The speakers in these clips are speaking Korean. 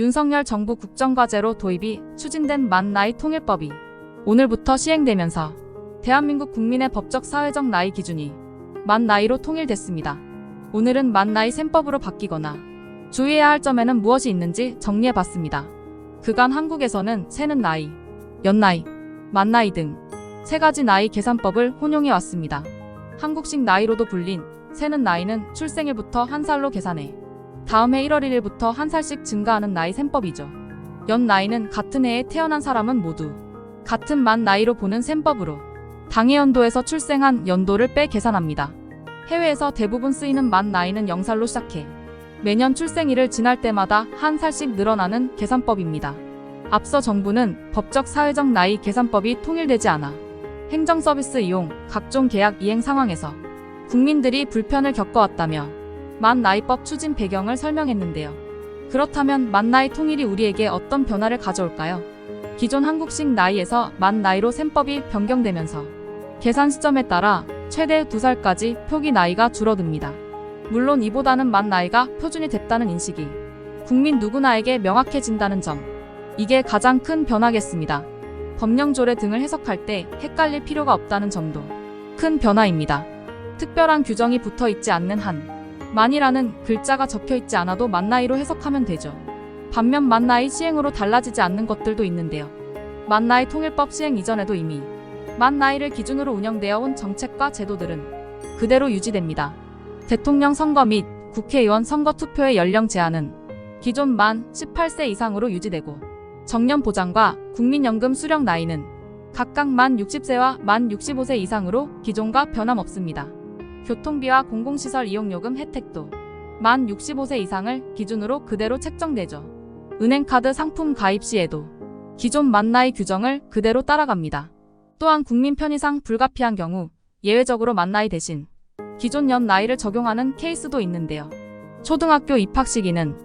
윤석열 정부 국정과제로 도입이 추진된 만 나이 통일법이 오늘부터 시행되면서 대한민국 국민의 법적 사회적 나이 기준이 만 나이로 통일됐습니다. 오늘은 만 나이 셈법으로 바뀌거나 주의해야 할 점에는 무엇이 있는지 정리해봤습니다. 그간 한국에서는 세는 나이, 연나이, 만나이 등 세 가지 나이 계산법을 혼용해왔습니다. 한국식 나이로도 불린 세는 나이는 출생일부터 한 살로 계산해 다음 해 1월 1일부터 한 살씩 증가하는 나이 셈법이죠. 연 나이는 같은 해에 태어난 사람은 모두 같은 만 나이로 보는 셈법으로 당해 연도에서 출생한 연도를 빼 계산합니다. 해외에서 대부분 쓰이는 만 나이는 0살로 시작해 매년 출생일을 지날 때마다 한 살씩 늘어나는 계산법입니다. 앞서 정부는 법적 사회적 나이 계산법이 통일되지 않아 행정서비스 이용, 각종 계약 이행 상황에서 국민들이 불편을 겪어왔다며 만 나이법 추진 배경을 설명했는데요. 그렇다면 만 나이 통일이 우리에게 어떤 변화를 가져올까요? 기존 한국식 나이에서 만 나이로 셈법이 변경되면서 계산 시점에 따라 최대 2살까지 표기 나이가 줄어듭니다. 물론 이보다는 만 나이가 표준이 됐다는 인식이 국민 누구나에게 명확해진다는 점, 이게 가장 큰 변화겠습니다. 법령 조례 등을 해석할 때 헷갈릴 필요가 없다는 점도 큰 변화입니다. 특별한 규정이 붙어 있지 않는 한 만이라는 글자가 적혀 있지 않아도 만 나이로 해석하면 되죠. 반면 만 나이 시행으로 달라지지 않는 것들도 있는데요. 만 나이 통일법 시행 이전에도 이미 만 나이를 기준으로 운영되어 온 정책과 제도들은 그대로 유지됩니다. 대통령 선거 및 국회의원 선거 투표의 연령 제한은 기존 만 18세 이상으로 유지되고 정년 보장과 국민연금 수령 나이는 각각 만 60세와 만 65세 이상으로 기존과 변함없습니다. 교통비와 공공시설 이용요금 혜택도 만 65세 이상을 기준으로 그대로 책정되죠. 은행카드 상품 가입 시에도 기존 만 나이 규정을 그대로 따라갑니다. 또한 국민 편의상 불가피한 경우 예외적으로 만 나이 대신 기존 연 나이를 적용하는 케이스도 있는데요. 초등학교 입학 시기는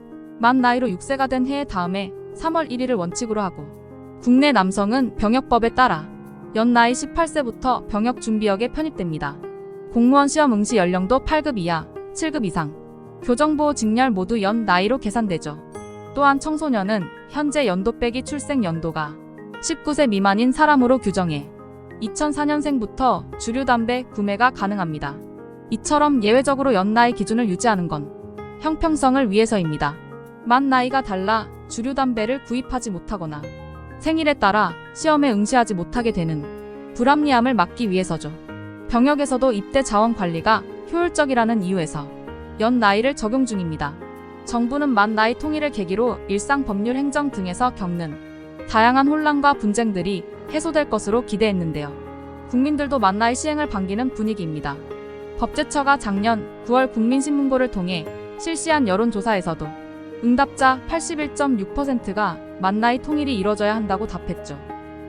만 나이로 6세가 된 해의 다음해 3월 1일을 원칙으로 하고 국내 남성은 병역법에 따라 연 나이 18세부터 병역 준비역에 편입됩니다. 공무원 시험 응시 연령도 8급 이하, 7급 이상, 교정보호 직렬 모두 연 나이로 계산되죠. 또한 청소년은 현재 연도 빼기 출생 연도가 19세 미만인 사람으로 규정해 2004년생부터 주류 담배 구매가 가능합니다. 이처럼 예외적으로 연 나이 기준을 유지하는 건 형평성을 위해서입니다. 만 나이가 달라 주류 담배를 구입하지 못하거나 생일에 따라 시험에 응시하지 못하게 되는 불합리함을 막기 위해서죠. 병역에서도 입대 자원 관리가 효율적이라는 이유에서 연 나이를 적용 중입니다. 정부는 만 나이 통일을 계기로 일상 법률 행정 등에서 겪는 다양한 혼란과 분쟁들이 해소될 것으로 기대했는데요. 국민들도 만 나이 시행을 반기는 분위기입니다. 법제처가 작년 9월 국민신문고를 통해 실시한 여론조사에서도 응답자 81.6%가 만 나이 통일이 이뤄져야 한다고 답했죠.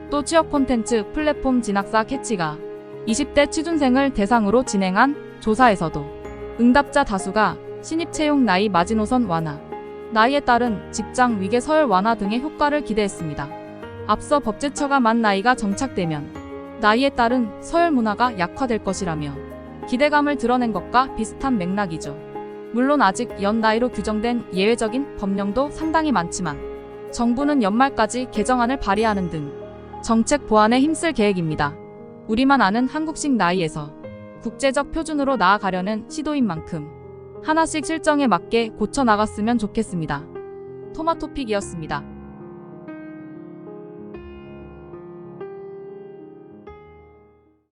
또 취업 콘텐츠 플랫폼 진학사 캐치가 20대 취준생을 대상으로 진행한 조사에서도 응답자 다수가 신입 채용 나이 마지노선 완화, 나이에 따른 직장 위계 서열 완화 등의 효과를 기대했습니다. 앞서 법제처가 만 나이가 정착되면 나이에 따른 서열 문화가 약화될 것이라며 기대감을 드러낸 것과 비슷한 맥락이죠. 물론 아직 연 나이로 규정된 예외적인 법령도 상당히 많지만 정부는 연말까지 개정안을 발의하는 등 정책 보완에 힘쓸 계획입니다. 우리만 아는 한국식 나이에서 국제적 표준으로 나아가려는 시도인 만큼 하나씩 실정에 맞게 고쳐 나갔으면 좋겠습니다. 토마토픽이었습니다.